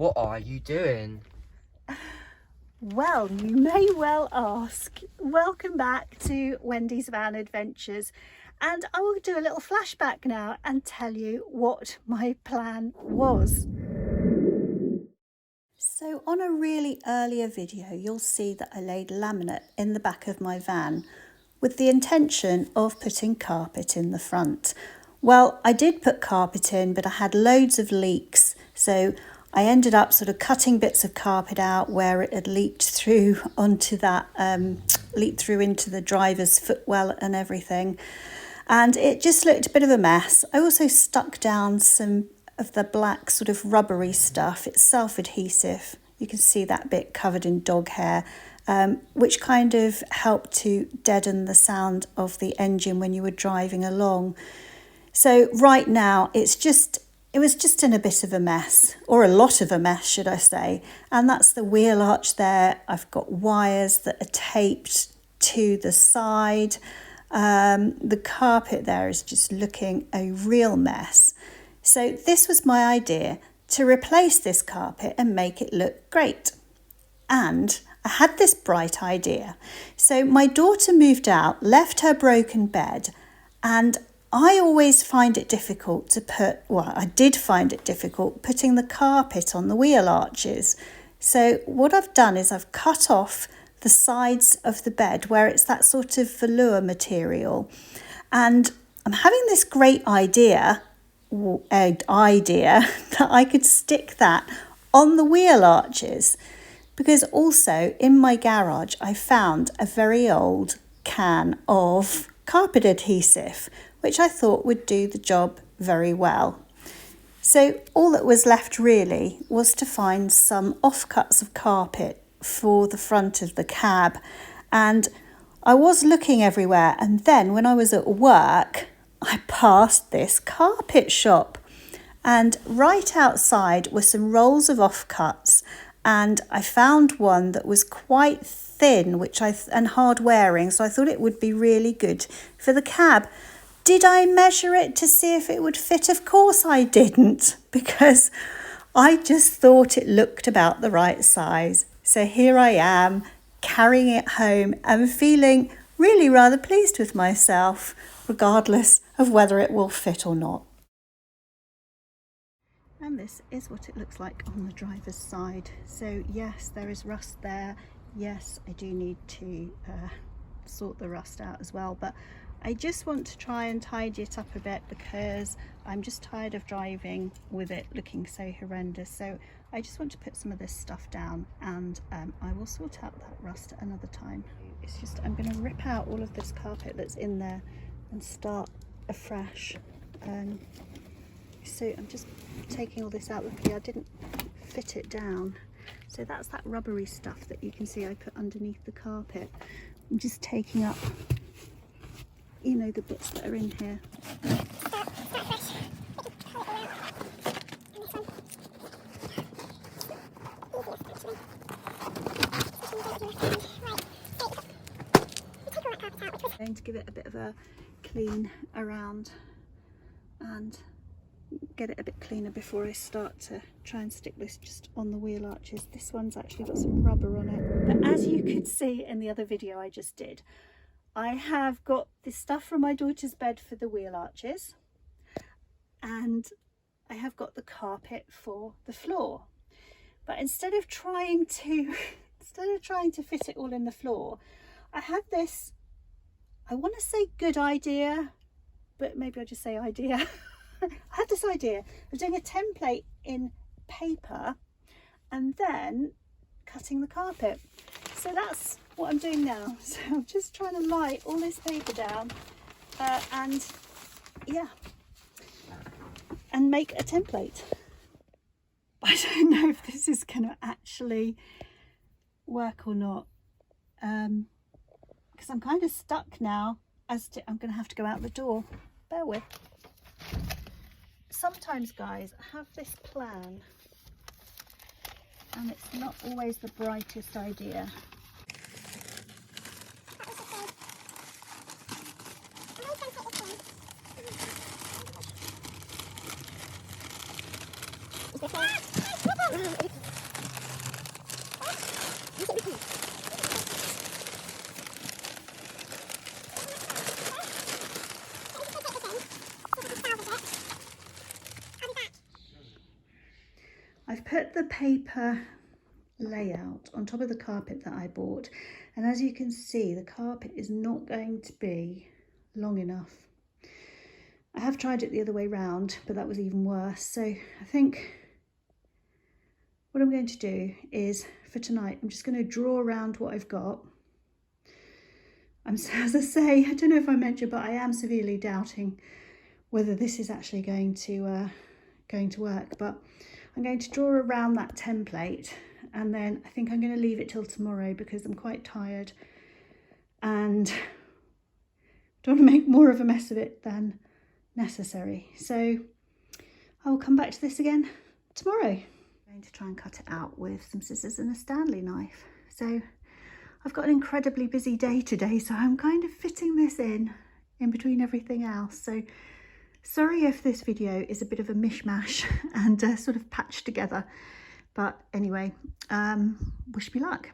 What are you doing? Well, you may well ask. Welcome back to Wendy's Van Adventures, and I will do a little flashback now and tell you what my plan was. So on a really earlier video, you'll see that I laid laminate in the back of my van with the intention of putting carpet in the front. Well, I did put carpet in, but I had loads of leaks, so I ended up sort of cutting bits of carpet out where it had leaked through onto that, leaked through into the driver's footwell and everything. And it just looked a bit of a mess. I also stuck down some of the black sort of rubbery stuff. It's self-adhesive. You can see that bit covered in dog hair, which kind of helped to deaden the sound of the engine when you were driving along. So right now it was just in a bit of a mess, or a lot of a mess, should I say. And that's the wheel arch there. I've got wires that are taped to the side. The carpet there is just looking a real mess. So this was my idea, to replace this carpet and make it look great. And I had this bright idea. So my daughter moved out, left her broken bed, and I always find it difficult I did find it difficult putting the carpet on the wheel arches. So what I've done is I've cut off the sides of the bed where it's that sort of velour material. And I'm having this great idea that I could stick that on the wheel arches, because also in my garage I found a very old can of carpet adhesive, which I thought would do the job very well. So all that was left really was to find some offcuts of carpet for the front of the cab. And I was looking everywhere, and then when I was at work, I passed this carpet shop, and right outside were some rolls of offcuts, and I found one that was quite thin and hard wearing, so I thought it would be really good for the cab. Did I measure it to see if it would fit? Of course I didn't, because I just thought it looked about the right size. So here I am, carrying it home and feeling really rather pleased with myself, regardless of whether it will fit or not. And this is what it looks like on the driver's side. So yes, there is rust there. Yes, I do need to sort the rust out as well, but I just want to try and tidy it up a bit, because I'm just tired of driving with it looking so horrendous. So I just want to put some of this stuff down, and I will sort out that rust at another time. It's just, I'm going to rip out all of this carpet that's in there and start afresh. So I'm just taking all this out. Luckily I didn't fit it down. So that's that rubbery stuff that you can see I put underneath the carpet. I'm just taking up, you know, the bits that are in here. I'm going to give it a bit of a clean around and get it a bit cleaner before I start to try and stick this just on the wheel arches. This one's actually got some rubber on it. But as you could see in the other video I just did, I have got this stuff from my daughter's bed for the wheel arches, and I have got the carpet for the floor. But instead of trying to fit it all in the floor, I had this, I want to say good idea, but maybe I'll just say idea. I had this idea of doing a template in paper and then cutting the carpet. So that's what I'm doing now. So I'm just trying to lie all this paper down and make a template. I don't know if this is going to actually work or not, because I'm kind of stuck now as to, I'm going to have to go out the door. Bear with. Sometimes, guys, I have this plan and it's not always the brightest idea. I've put the paper layout on top of the carpet that I bought, and as you can see, the carpet is not going to be long enough. I have tried it the other way round, but that was even worse. So I think what I'm going to do is, for tonight, I'm just going to draw around what I've got. As I say, I don't know if I mentioned, but I am severely doubting whether this is actually going to work. But I'm going to draw around that template, and then I think I'm going to leave it till tomorrow because I'm quite tired and don't want to make more of a mess of it than necessary. So I will come back to this again tomorrow. I'm going to try and cut it out with some scissors and a Stanley knife. So I've got an incredibly busy day today, so I'm kind of fitting this in between everything else. So sorry if this video is a bit of a mishmash and sort of patched together, but anyway, wish me luck.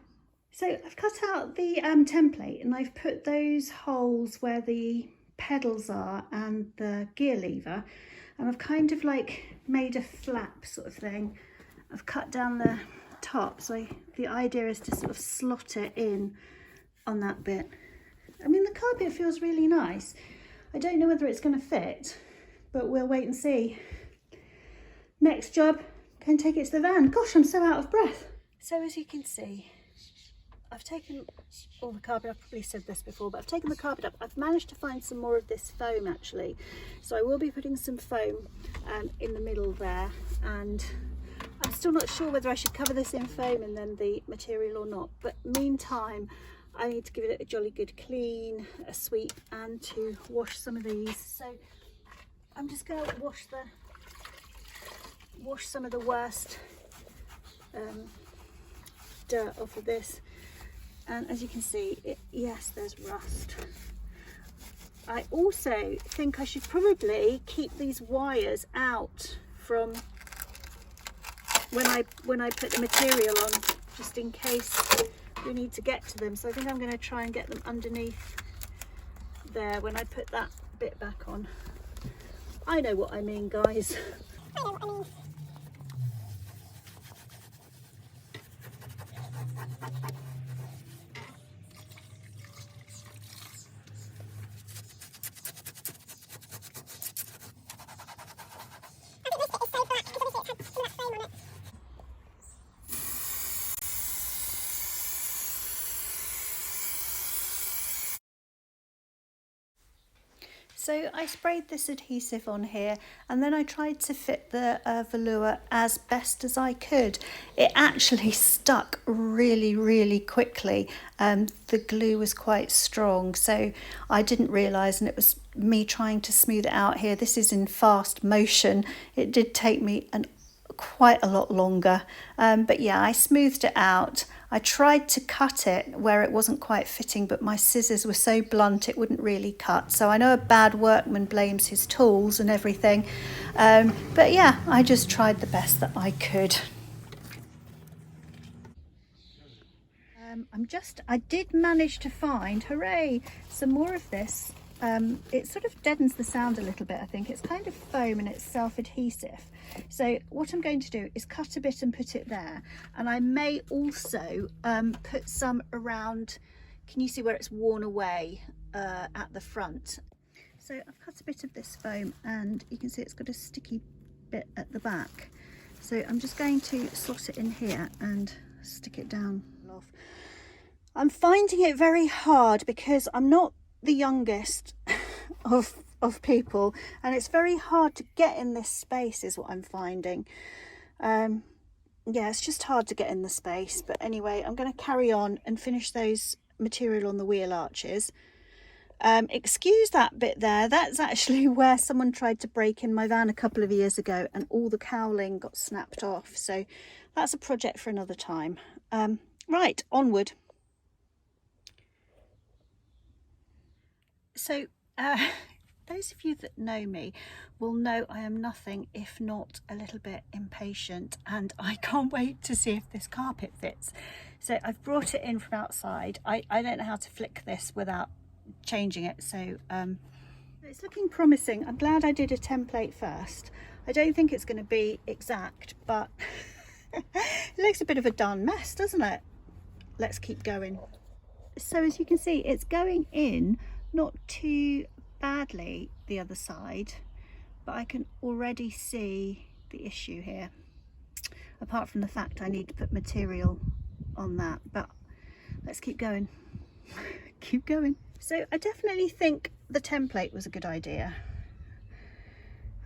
So I've cut out the template, and I've put those holes where the pedals are and the gear lever, and I've kind of like made a flap sort of thing. I've cut down the top, so the idea is to sort of slot it in on that bit. I mean, the carpet feels really nice. I don't know whether it's going to fit, but we'll wait and see. Next job, go and take it to the van. Gosh, I'm so out of breath. So as you can see, I've taken all the carpet. I've probably said this before, but I've taken the carpet up. I've managed to find some more of this foam actually, so I will be putting some foam in the middle there, and I'm still not sure whether I should cover this in foam and then the material or not, but meantime I need to give it a jolly good clean, a sweep, and to wash some of these. So I'm just going to wash some of the worst dirt off of this. And as you can see, yes, there's rust. I also think I should probably keep these wires out from when I put the material on, just in case we need to get to them. So I think I'm going to try and get them underneath there when I put that bit back on. I know what I mean, guys. I know what I mean. So I sprayed this adhesive on here, and then I tried to fit the velour as best as I could. It actually stuck really, really quickly. The glue was quite strong, so I didn't realise, and it was me trying to smooth it out here. This is in fast motion. It did take me quite a lot longer, but yeah, I smoothed it out. I tried to cut it where it wasn't quite fitting, but my scissors were so blunt it wouldn't really cut. So I know a bad workman blames his tools and everything, but yeah, I just tried the best that I could. I did manage to find, hooray, some more of this. It sort of deadens the sound a little bit, I think. It's kind of foam and it's self-adhesive. So what I'm going to do is cut a bit and put it there. And I may also put some around, can you see where it's worn away at the front? So I've cut a bit of this foam, and you can see it's got a sticky bit at the back. So I'm just going to slot it in here and stick it down off. I'm finding it very hard because I'm not the youngest of people, and it's very hard to get in this space is what I'm finding. Yeah, it's just hard to get in the space, but anyway, I'm going to carry on and finish those material on the wheel arches. Excuse that bit there, that's actually where someone tried to break in my van a couple of years ago and all the cowling got snapped off, so that's a project for another time. Right, onward. So those of you that know me will know I am nothing if not a little bit impatient, and I can't wait to see if this carpet fits. So I've brought it in from outside. I don't know how to flick this without changing it, so it's looking promising. I'm glad I did a template first. I don't think it's going to be exact, but it looks a bit of a darn mess, doesn't it? Let's keep going. So as you can see, it's going in not too badly the other side, but I can already see the issue here, apart from the fact I need to put material on that. But let's keep going. Keep going. So I definitely think the template was a good idea.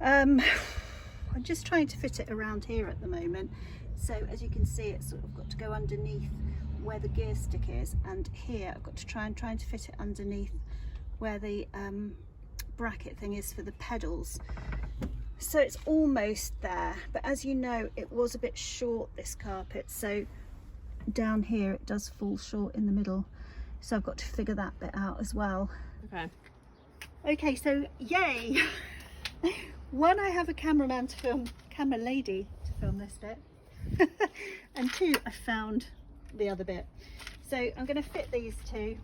I'm just trying to fit it around here at the moment. So as you can see, it's sort of got to go underneath where the gear stick is, and here I've got to trying to fit it underneath where the bracket thing is for the pedals. So it's almost there, but as you know, it was a bit short, this carpet, so down here it does fall short in the middle, so I've got to figure that bit out as well. Okay, so yay. One, I have a camera lady to film this bit. And two, I found the other bit. So I'm going to fit these two.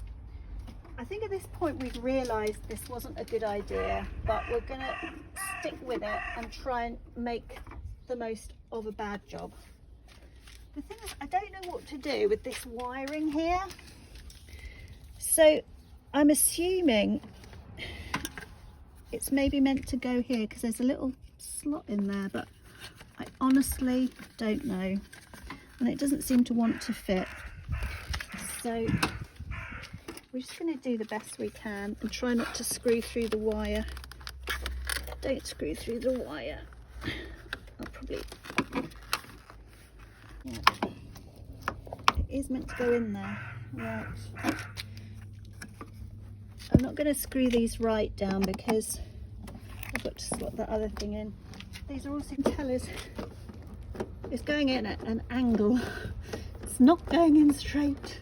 I think at this point we've realised this wasn't a good idea, but we're going to stick with it and try and make the most of a bad job. The thing is, I don't know what to do with this wiring here. So I'm assuming it's maybe meant to go here because there's a little slot in there, but I honestly don't know. And it doesn't seem to want to fit. So we're just going to do the best we can and try not to screw through the wire. Don't screw through the wire. I'll probably... Yeah. It is meant to go in there. Right. I'm not going to screw these right down because I've got to slot that other thing in. These are also tellers. It's going in at an angle. It's not going in straight.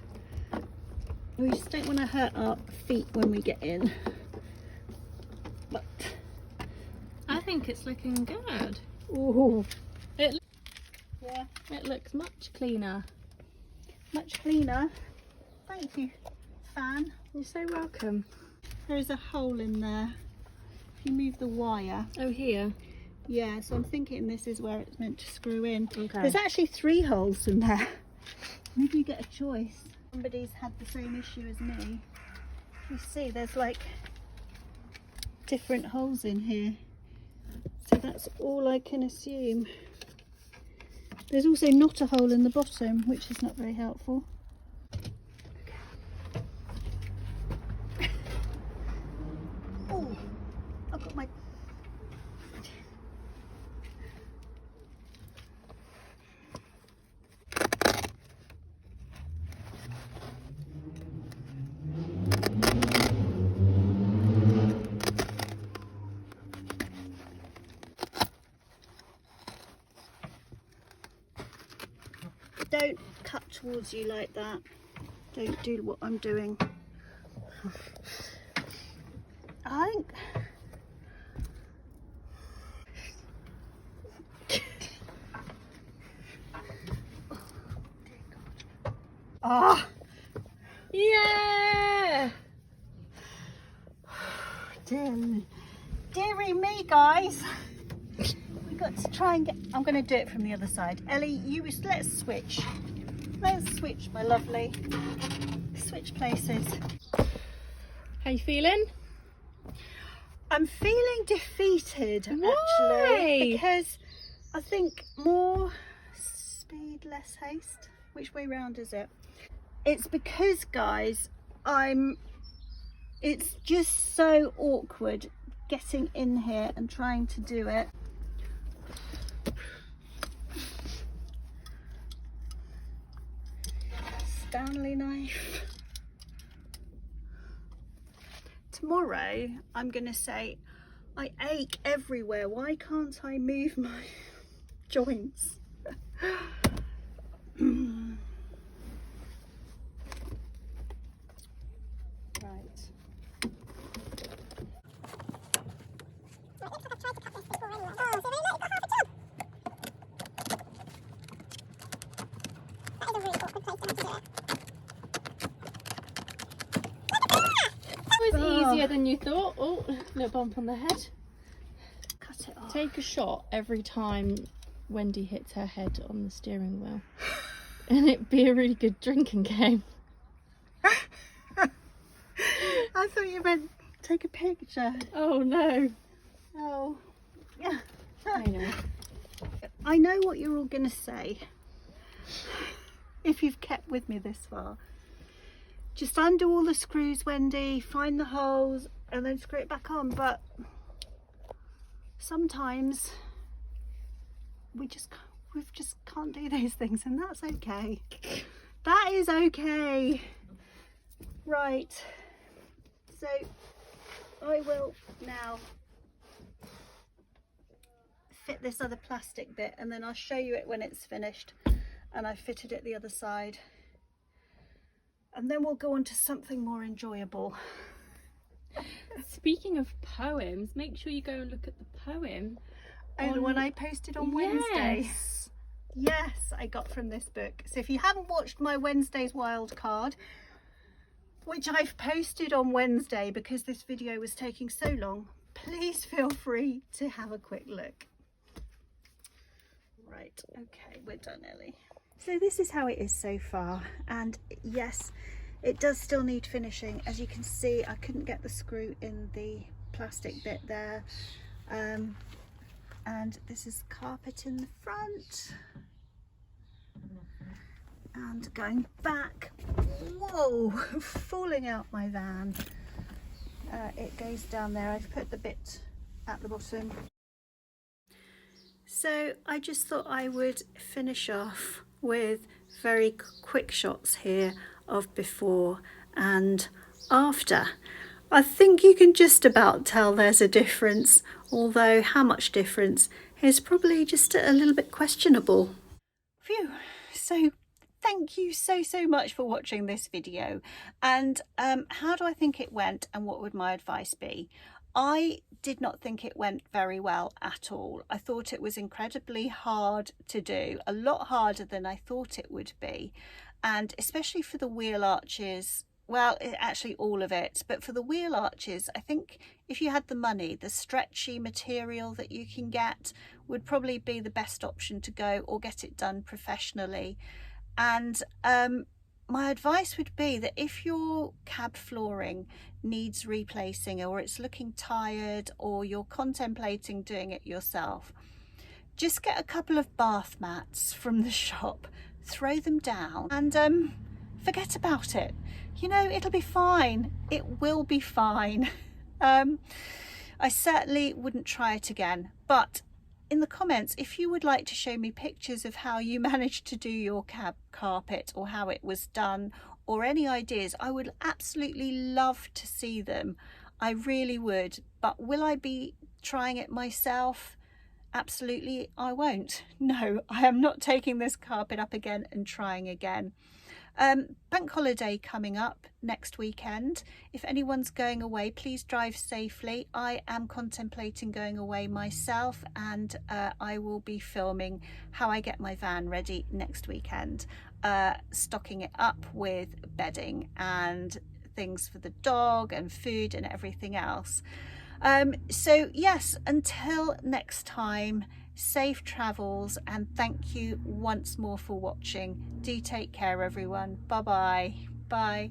We just don't want to hurt our feet when we get in. But I think it's looking good. ooh, It looks much cleaner. much cleaner. Thank you, fan. You're so welcome. There is a hole in there. If you move the wire. Oh, here. Yeah, so I'm thinking this is where it's meant to screw in. Okay. There's actually 3 holes in there. Maybe you get a choice. Somebody's had the same issue as me. You see, there's like different holes in here. So that's all I can assume. There's also not a hole in the bottom, which is not very helpful. Oh, I've got my... Don't cut towards you like that. Don't do what I'm doing. I think... Ah! Yeah! Dearie me, guys. We've got to try and get... I'm going to do it from the other side. Ellie, let's switch. Let's switch, my lovely. Switch places. How you feeling? I'm feeling defeated, Why? actually, because I think more speed, less haste. Which way round is it? It's because, guys, it's just so awkward getting in here and trying to do it. Stanley knife. Tomorrow I'm going to say, I ache everywhere. Why can't I move my joints? Right. easier than you thought. Oh, little bump on the head. Cut it off. Take a shot every time Wendy hits her head on the steering wheel. And it'd be a really good drinking game. I thought you meant take a picture. Oh no. Oh, yeah. I know. I know what you're all going to say. If you've kept with me this far. Just undo all the screws, Wendy, find the holes and then screw it back on. But sometimes we just can't do these things, and that's okay. That is okay. Right. So I will now fit this other plastic bit, and then I'll show you it when it's finished and I fitted it the other side, and then we'll go on to something more enjoyable. Speaking of poems, make sure you go and look at the poem. Oh, the one I posted on Wednesday. Yes. Yes, I got from this book. So if you haven't watched my Wednesday's wild card, which I've posted on Wednesday because this video was taking so long, please feel free to have a quick look. Right, okay, we're done, Ellie. So this is how it is so far, and yes, it does still need finishing. As you can see, I couldn't get the screw in the plastic bit there, and this is carpet in the front, and going back, whoa, falling out my van. It goes down there. I've put the bit at the bottom. So I just thought I would finish off with very quick shots here of before and after. I think you can just about tell there's a difference, although how much difference is probably just a little bit questionable. Phew. So thank you so much for watching this video. And how do I think it went, and what would my advice be? I did not think it went very well at all. I thought it was incredibly hard to do, a lot harder than I thought it would be. And especially for the wheel arches, well, actually all of it, but for the wheel arches, I think if you had the money, the stretchy material that you can get would probably be the best option to go, or get it done professionally. And my advice would be that if your cab flooring needs replacing, or it's looking tired, or you're contemplating doing it yourself, just get a couple of bath mats from the shop, throw them down, and forget about it. You know, it'll be fine. It will be fine. I certainly wouldn't try it again, but in the comments, if you would like to show me pictures of how you managed to do your cab carpet, or how it was done, or any ideas, I would absolutely love to see them. I really would. But will I be trying it myself? Absolutely I won't. No, I am not taking this carpet up again and trying again. Bank holiday coming up next weekend. If anyone's going away, please drive safely. I am contemplating going away myself, and I will be filming how I get my van ready next weekend, stocking it up with bedding and things for the dog and food and everything else. So yes, until next time, safe travels, and thank you once more for watching. Do take care, everyone. Bye-bye. Bye.